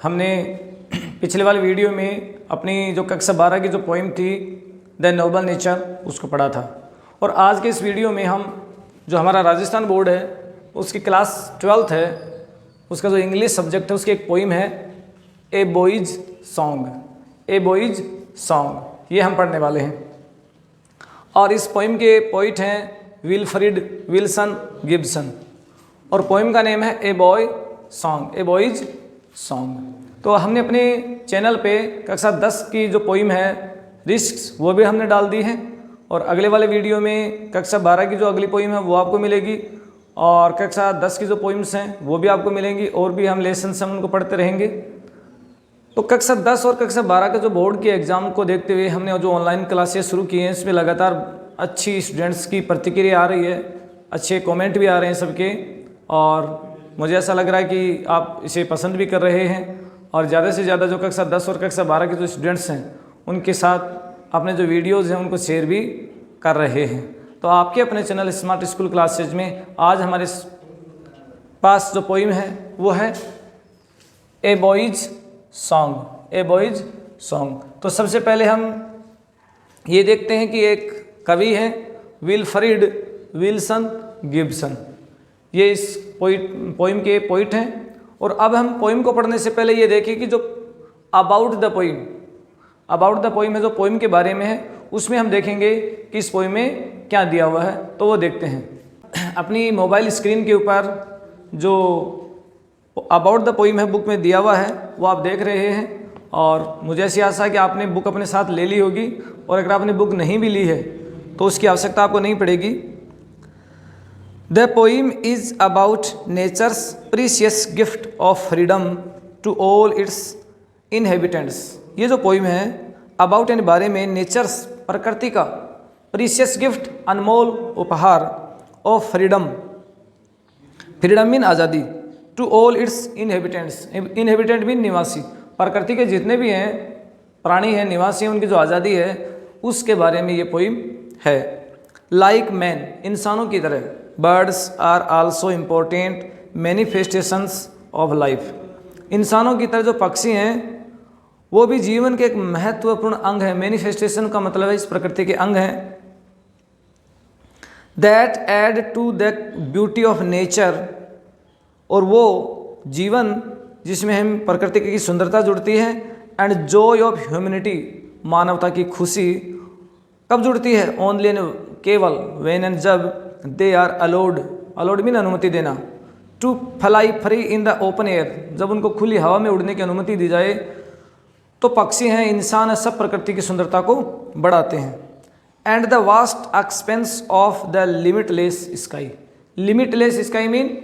हमने पिछले वाले वीडियो में अपनी जो कक्षा 12 की जो पोइम थी द नोबल नेचर उसको पढ़ा था। और आज के इस वीडियो में हम जो हमारा राजस्थान बोर्ड है उसकी क्लास 12th है, उसका जो इंग्लिश सब्जेक्ट है उसकी एक पोइम है ए बॉयज़ सॉन्ग। ए बॉयज़ सॉन्ग ये हम पढ़ने वाले हैं। और इस पोइम के पोइट हैं विल्फ्रेड विल्सन गिब्सन और पोइम का नेम है a boy song, A boys song. तो हमने अपने चैनल पे कक्षा 10 की जो पोइम है रिस्क्स वो भी हमने डाल दी है और अगले वाले वीडियो में कक्षा 12 की जो अगली पोइम है वो आपको मिलेगी और कक्षा 10 की जो पोइम्स हैं वो भी आपको मिलेंगी और भी हम लेसन हम उनको पढ़ते रहेंगे। तो कक्षा 10 और कक्षा 12 के जो बोर्ड के एग्ज़ाम को देखते हुए हमने जो ऑनलाइन क्लासेस शुरू की हैं इसमें लगातार अच्छी स्टूडेंट्स की प्रतिक्रिया आ रही है, अच्छे कमेंट भी आ रहे हैं सबके और मुझे ऐसा लग रहा है कि आप इसे पसंद भी कर रहे हैं और ज़्यादा से ज़्यादा जो कक्षा 10 और कक्षा 12 के जो स्टूडेंट्स हैं उनके साथ अपने जो वीडियोज़ हैं उनको शेयर भी कर रहे हैं। तो आपके अपने चैनल स्मार्ट स्कूल क्लासेज में आज हमारे पास जो पोइम है वो है ए बॉयज़ सॉन्ग, ए बॉयज़ सॉन्ग। तो सबसे पहले हम ये देखते हैं कि एक कवि हैं विल्फ्रेड विल्सन गिब्सन, ये इस पोइम के पोइट हैं। और अब हम पोइम को पढ़ने से पहले ये देखें कि जो अबाउट द पोइम है जो पोइम के बारे में है उसमें हम देखेंगे कि इस पोइम में क्या दिया हुआ है। तो वो देखते हैं अपनी मोबाइल स्क्रीन के ऊपर जो अबाउट द पोइम है बुक में दिया हुआ है वो आप देख रहे हैं और मुझे ऐसी आशा है कि आपने बुक अपने साथ ले ली होगी और अगर आपने बुक नहीं भी ली है तो उसकी आवश्यकता आपको नहीं पड़ेगी। The poem is about nature's precious gift of freedom to all its inhabitants. ये जो पोइम है अबाउट यानी बारे में, नेचर्स प्रकृति का, प्रीशियस गिफ्ट अनमोल उपहार, ऑफ फ्रीडम, फ्रीडम मीन आज़ादी, to all its inhabitants, inhabitant mean निवासी, प्रकृति के जितने भी हैं प्राणी हैं निवासी हैं उनकी जो आज़ादी है उसके बारे में ये पोइम है। लाइक मैन इंसानों की तरह, birds are also important manifestations of life, इंसानों की तरह जो पक्षी हैं वो भी जीवन के एक महत्वपूर्ण अंग है। मैनिफेस्टेशन का मतलब है इस प्रकृति के अंग हैं। That add to the beauty of nature, और वो जीवन जिसमें हम प्रकृति की सुंदरता जुड़ती है, एंड जॉय ऑफ ह्यूमैनिटी मानवता की खुशी कब जुड़ती है, ओनली केवल, व्हेन एंड जब, दे आर अलाउड मीन अनुमति देना, to fly free in the open air, जब उनको खुली हवा में उड़ने की अनुमति दी जाए। तो पक्षी हैं, इंसान है, सब प्रकृति की सुंदरता को बढ़ाते हैं। And the vast expense of the limitless sky, limitless sky mean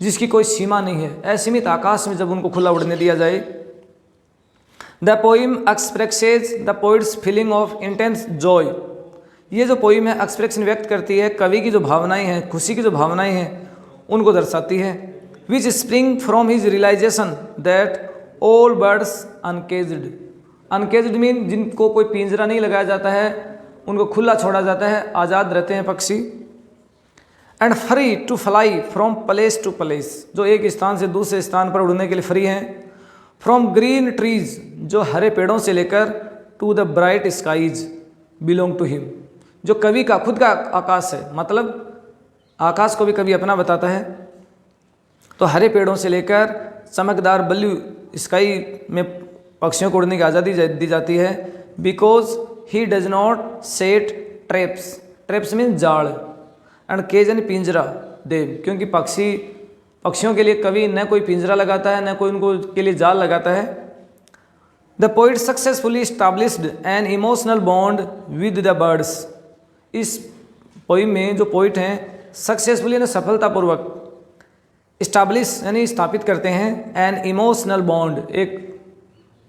जिसकी कोई सीमा नहीं है, असीमित आकाश में जब उनको खुला उड़ने दिया जाए। The poem expresses the poets feeling of intense Joy, ये जो पोइम है एक्सप्रेशन व्यक्त करती है कवि की जो भावनाएं हैं, खुशी की जो भावनाएं हैं उनको दर्शाती है। Which spring from his realization that all birds uncaged, uncaged mean जिनको कोई पिंजरा नहीं लगाया जाता है, उनको खुला छोड़ा जाता है, आज़ाद रहते हैं पक्षी। And free to fly from place to place, जो एक स्थान से दूसरे स्थान पर उड़ने के लिए फ्री हैं। फ्रॉम ग्रीन ट्रीज, जो हरे पेड़ों से लेकर, to the bright skies belong to him, जो कवि का खुद का आकाश है, मतलब आकाश को भी कवि अपना बताता है। तो हरे पेड़ों से लेकर चमकदार ब्लू स्काई में पक्षियों को उड़ने की आज़ादी दी जाती है। Because he does not set traps, traps mean जाल, एंड केज यानी पिंजरा देव, क्योंकि पक्षियों के लिए कवि न कोई पिंजरा लगाता है न कोई उनको के लिए जाल लगाता है। The poet successfully established an emotional bond with the birds, इस पोइम में जो पोइट हैं सक्सेसफुली यानी सफलतापूर्वक, इस्टाब्लिश यानी स्थापित करते हैं, एन इमोशनल बॉन्ड एक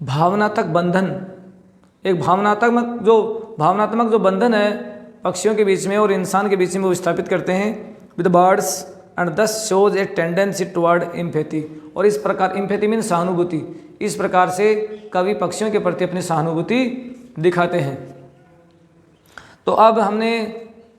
भावनात्मक बंधन, एक भावनात्मक जो बंधन है पक्षियों के बीच में और इंसान के बीच में वो स्थापित करते हैं विद बर्ड्स, एंड दस shows a tendency toward empathy, और इस प्रकार एम्पैथी मीन सहानुभूति, इस प्रकार से कवि पक्षियों के प्रति अपनी सहानुभूति दिखाते हैं। तो अब हमने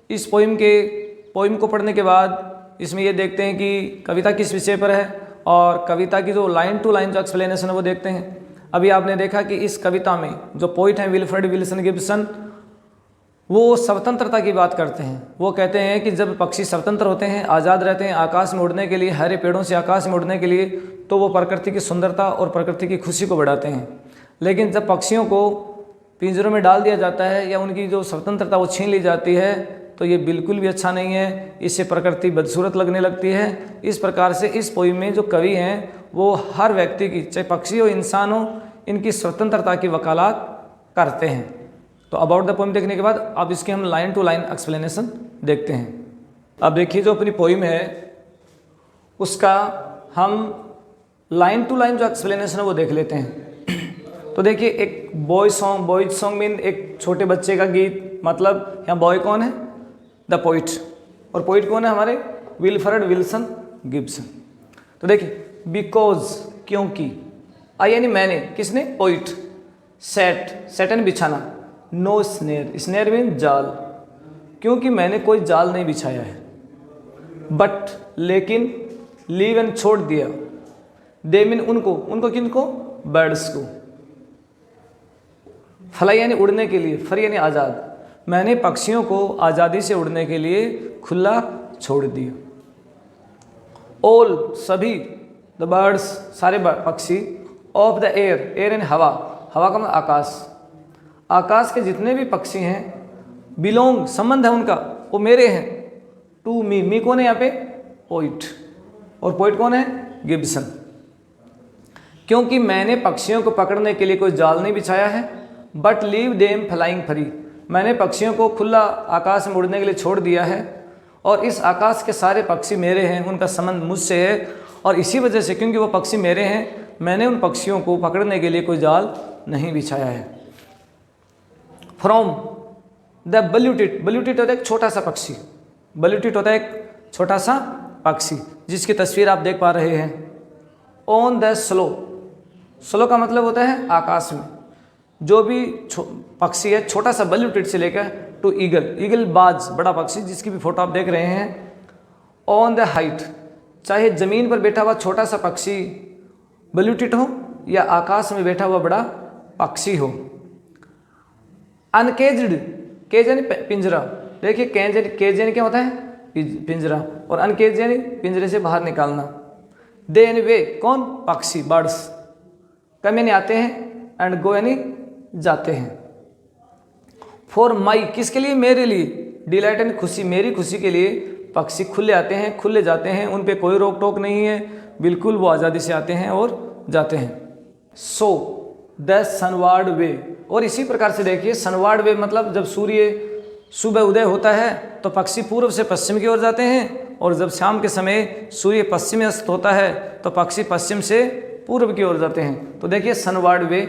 इस पोइम को पढ़ने के बाद इसमें ये देखते हैं कि कविता किस विषय पर है और कविता की जो लाइन टू लाइन जो एक्सप्लेनेशन है वो देखते हैं। अभी आपने देखा कि इस कविता में जो पोइट हैं विल्फ्रेड विल्सन गिब्सन, वो स्वतंत्रता की बात करते हैं। वो कहते हैं कि जब पक्षी स्वतंत्र होते हैं, आज़ाद रहते हैं आकाश में उड़ने के लिए, हरे पेड़ों से आकाश में उड़ने के लिए, तो वो प्रकृति की सुंदरता और प्रकृति की खुशी को बढ़ाते हैं। लेकिन जब पक्षियों को पिंजरों में डाल दिया जाता है या उनकी जो स्वतंत्रता वो छीन ली जाती है, तो ये बिल्कुल भी अच्छा नहीं है, इससे प्रकृति बदसूरत लगने लगती है। इस प्रकार से इस पोइम में जो कवि हैं वो हर व्यक्ति की, चाहे पक्षी हो इंसान हो, इनकी स्वतंत्रता की वकालत करते हैं। तो अबाउट द पोइम देखने के बाद अब इसके हम लाइन टू लाइन एक्सप्लेनेशन देखते हैं। अब देखिए जो अपनी पोइम है उसका हम लाइन टू लाइन जो एक्सप्लेनेशन है वो देख लेते हैं। तो देखिए एक बॉयज़ सॉन्ग मीन एक छोटे बच्चे का गीत, मतलब यहाँ बॉय कौन है? The poet. और पोइट कौन है हमारे? Wilfred Wilson Gibson. तो देखिए बिकॉज क्योंकि, आई यानी मैंने, किसने? पोइट। सेट यानी बिछाना, नो स्नेर मीन जाल, क्योंकि मैंने कोई जाल नहीं बिछाया है। बट लेकिन, लीव एंड छोड़ दिया, दे मीन उनको किनको? बर्ड्स को। फ्लाई यानी उड़ने के लिए, फ्री यानी आज़ाद, मैंने पक्षियों को आज़ादी से उड़ने के लिए खुला छोड़ दिया। ऑल सभी, द बर्ड्स सारे पक्षी, ऑफ द एयर यानी हवा का मतलब आकाश के जितने भी पक्षी हैं, बिलोंग संबंध है उनका, वो मेरे हैं, टू मी कौन है यहाँ पे? पोइट। और पोइट कौन है? गिब्सन। क्योंकि मैंने पक्षियों को पकड़ने के लिए कोई जाल नहीं बिछाया है, but leave them flying free, मैंने पक्षियों को खुला आकाश में उड़ने के लिए छोड़ दिया है, और इस आकाश के सारे पक्षी मेरे हैं, उनका संबंध मुझसे है, और इसी वजह से क्योंकि वो पक्षी मेरे हैं, मैंने उन पक्षियों को पकड़ने के लिए कोई जाल नहीं बिछाया है। फ्रॉम द बल्यूटिट होता है एक छोटा सा पक्षी, बल्यूटिट होता है एक छोटा सा पक्षी जिसकी तस्वीर आप देख पा रहे हैं। ऑन द स्लो का मतलब होता है आकाश में, जो भी पक्षी है छोटा सा बल्यूटिट से लेकर टू ईगल बाज बड़ा पक्षी जिसकी भी फोटो आप देख रहे हैं। ऑन द हाइट, चाहे ज़मीन पर बैठा हुआ छोटा सा पक्षी बल्यूटिट हो या आकाश में बैठा हुआ बड़ा पक्षी हो। अनकेज्ड, केज यानी पिंजरा, देखिए केज यानी क्या होता है? पिंजरा, और अनकेज यानी पिंजरे से बाहर निकालना। दे यानी वे, कौन? पक्षी, बर्ड्स। कम यानी आते हैं, एंड गो यानी जाते हैं। फॉर माई, किसके लिए? मेरे लिए। डिलाइट यानी खुशी, मेरी खुशी के लिए पक्षी खुले आते हैं, खुले जाते हैं, उन पे कोई रोक टोक नहीं है, बिल्कुल वो आज़ादी से आते हैं और जाते हैं। सो द सनवार्ड वे, और इसी प्रकार से देखिए सनवार्ड वे मतलब जब सूर्य सुबह उदय होता है तो पक्षी पूर्व से पश्चिम की ओर जाते हैं, और जब शाम के समय सूर्य पश्चिम में अस्त होता है तो पक्षी पश्चिम से पूर्व की ओर जाते हैं। तो देखिए सनवार्ड वे,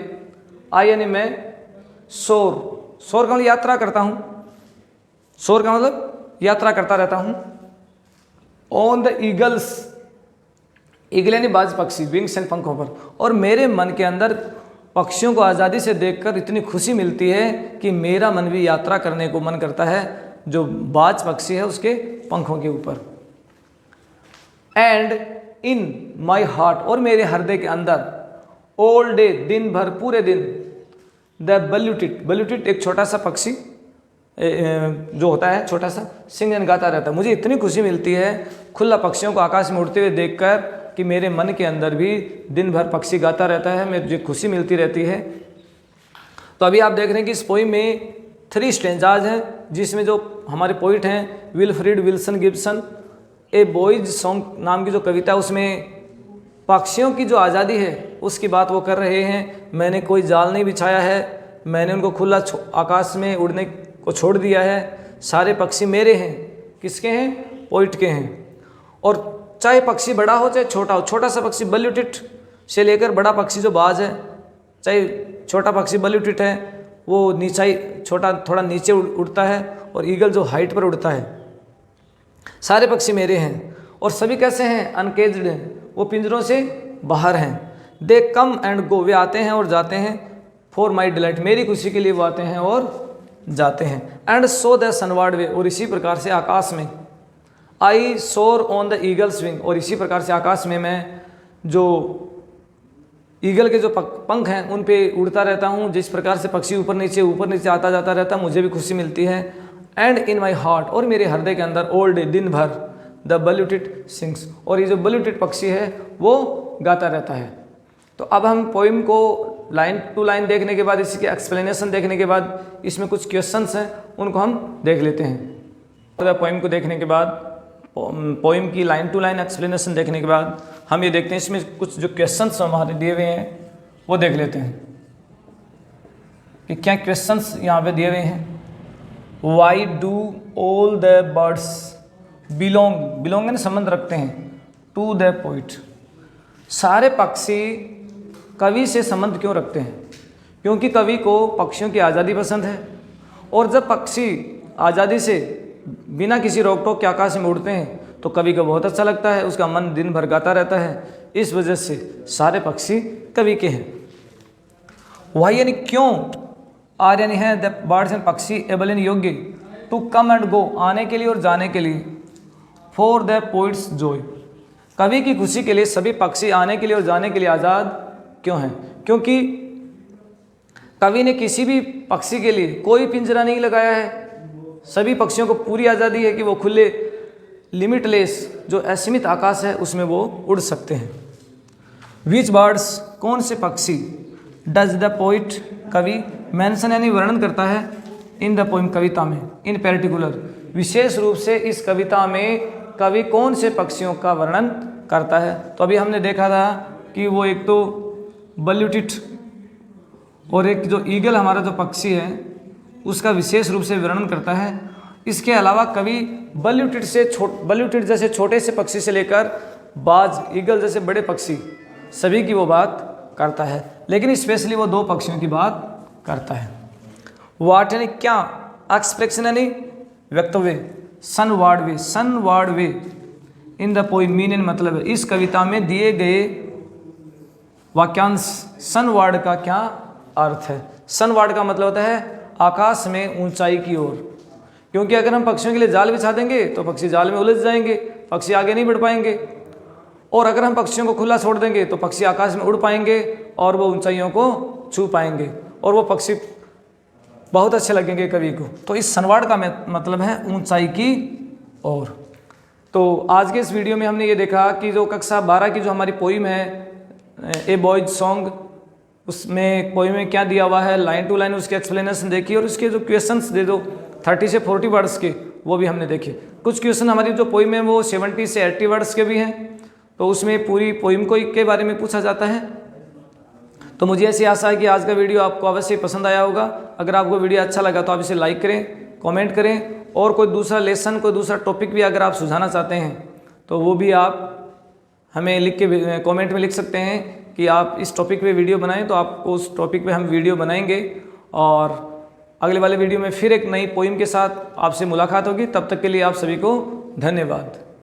आई यानी मैं, शोर का मतलब यात्रा करता हूँ, शोर का मतलब यात्रा करता रहता हूँ। ऑन द ईगल्स, ईगल यानी बाज पक्षी, विंग्स एंड पंखों पर, और मेरे मन के अंदर पक्षियों को आज़ादी से देखकर इतनी खुशी मिलती है कि मेरा मन भी यात्रा करने को मन करता है, जो बाज पक्षी है उसके पंखों के ऊपर। एंड इन माई हार्ट, और मेरे हृदय के अंदर, ऑल डे दिन भर, पूरे दिन, द बल्यूटिट एक छोटा सा पक्षी जो होता है छोटा सा, सिंग एंड गाता रहता है। मुझे इतनी खुशी मिलती है खुला पक्षियों को आकाश में उड़ते हुए देखकर कि मेरे मन के अंदर भी दिन भर पक्षी गाता रहता है, मुझे खुशी मिलती रहती है। तो अभी आप देख रहे हैं कि इस पोइम में 3 स्टेंजाज हैं, जिसमें जो हमारे पोइट हैं विल्फ्रेड विल्सन गिब्सन, ए बॉयज सॉन्ग नाम की जो कविता है उसमें पक्षियों की जो आज़ादी है उसकी बात वो कर रहे हैं। मैंने कोई जाल नहीं बिछाया है, मैंने उनको खुला आकाश में उड़ने को छोड़ दिया है, सारे पक्षी मेरे हैं। किसके हैं? पोइट के हैं। और चाहे पक्षी बड़ा हो चाहे छोटा हो, छोटा सा पक्षी बल्यूटिट से लेकर बड़ा पक्षी जो बाज है, चाहे छोटा पक्षी बल्यूटिट है वो नीचाई छोटा थोड़ा नीचे उड़ता है, और ईगल जो हाइट पर उड़ता है, सारे पक्षी मेरे हैं। और सभी कैसे हैं? अनकेज्ड हैं, वो पिंजरों से बाहर हैं। दे कम एंड गो, वे आते हैं और जाते हैं। फॉर माई डिलाइट, मेरी खुशी के लिए वो आते हैं और जाते हैं। एंड सो द सनवार्ड वे, और इसी प्रकार से आकाश में, आई सोर ऑन द ईगल्स विंग, और इसी प्रकार से आकाश में मैं जो ईगल के जो पंख हैं उन पे उड़ता रहता हूँ, जिस प्रकार से पक्षी ऊपर नीचे आता जाता रहता है, मुझे भी खुशी मिलती है। एंड इन माई हार्ट, और मेरे हृदय के अंदर ऑल डे, दिन भर, द बल्यूटेड सिंग्स, और ये जो बल्यूटेड पक्षी है वो गाता रहता है। तो अब हम पोइम को लाइन टू लाइन देखने के बाद, इसकी एक्सप्लेनेशन देखने के बाद, इसमें कुछ क्वेश्चंस हैं उनको हम देख लेते हैं। तो पोइम को देखने के बाद, पोइम की लाइन टू लाइन एक्सप्लेनेशन देखने के बाद हम ये देखते हैं इसमें कुछ जो क्वेश्चंस हमारे दिए हुए हैं वो देख लेते हैं कि क्या क्वेश्चंस यहाँ पे दिए हुए हैं। Why do all the birds belong यानी संबंध रखते हैं टू द पोइट, सारे पक्षी कवि से संबंध क्यों रखते हैं? क्योंकि कवि को पक्षियों की आज़ादी पसंद है, और जब पक्षी आज़ादी से बिना किसी रोक टोक के आकाश में उड़ते हैं तो कवि को बहुत अच्छा लगता है, उसका मन दिन भर गाता रहता है। इस वजह से सारे पक्षी कवि के हैं। वाई यानी क्यों, आर यानी है द बर्ड्स एंड पक्षी एबल इन योग्य टू कम एंड गो, आने के लिए और जाने के लिए, फॉर द पोइट्स जॉय, कवि की खुशी के लिए सभी पक्षी आने के लिए और जाने के लिए आज़ाद क्यों हैं? क्योंकि कवि ने किसी भी पक्षी के लिए कोई पिंजरा नहीं लगाया है, सभी पक्षियों को पूरी आज़ादी है कि वो खुले लिमिटलेस जो असीमित आकाश है उसमें वो उड़ सकते हैं। विच बर्ड्स, कौन से पक्षी, डज द पोइट, कवि, मेंशन यानी वर्णन करता है, इन द पोइम, कविता में, इन पर्टिकुलर, विशेष रूप से इस कविता में कवि कौन से पक्षियों का वर्णन करता है। तो अभी हमने देखा था कि वो एक तो बल्यूटेड और एक जो ईगल हमारा जो पक्षी है उसका विशेष रूप से वर्णन करता है। इसके अलावा कवि बल्यूटेड जैसे छोटे से पक्षी से लेकर बाज, ईगल जैसे बड़े पक्षी, सभी की वो बात करता है, लेकिन स्पेशली वो दो पक्षियों की बात करता है। वाट यानी क्या, एक्सप्रेशन यानी वक्तव्य, sunward way in the poem, mean मतलब है, इस कविता में दिए गए वाक्यांश सनवर्ड का क्या अर्थ है। सनवर्ड का मतलब होता है आकाश में ऊंचाई की ओर, क्योंकि अगर हम पक्षियों के लिए जाल बिछा देंगे तो पक्षी जाल में उलझ जाएंगे, पक्षी आगे नहीं बढ़ पाएंगे, और अगर हम पक्षियों को खुला छोड़ देंगे तो पक्षी आकाश में उड़ पाएंगे और वो ऊंचाइयों को छू पाएंगे, और वो पक्षी बहुत अच्छे लगेंगे कवि को। तो इस सनवर्ड का मतलब है ऊंचाई की ओर। तो आज के इस वीडियो में हमने ये देखा कि जो कक्षा 12 की जो हमारी पोइम है ए बॉयज सॉन्ग, उसमें पोइम में क्या दिया हुआ है, लाइन टू लाइन उसकी एक्सप्लेनेशन देखी, और उसके जो क्वेश्चंस दे दो 30 से 40 वर्ड्स के वो भी हमने देखे। कुछ क्वेश्चन हमारी जो पोइम है वो 70 से 80 वर्ड्स के भी हैं, तो उसमें पूरी पोइम को के बारे में पूछा जाता है। तो मुझे ऐसी आशा है कि आज का वीडियो आपको अवश्य पसंद आया होगा। अगर आपको वीडियो अच्छा लगा तो आप इसे लाइक करें, कमेंट करें, और कोई दूसरा लेसन, कोई दूसरा टॉपिक भी अगर आप सुझाना चाहते हैं तो वो भी आप हमें लिख के कमेंट में लिख सकते हैं कि आप इस टॉपिक पे वीडियो बनाएं, तो आपको उस टॉपिक पे हम वीडियो बनाएंगे। और अगले वाले वीडियो में फिर एक नई पोइम के साथ आपसे मुलाकात होगी। तब तक के लिए आप सभी को धन्यवाद।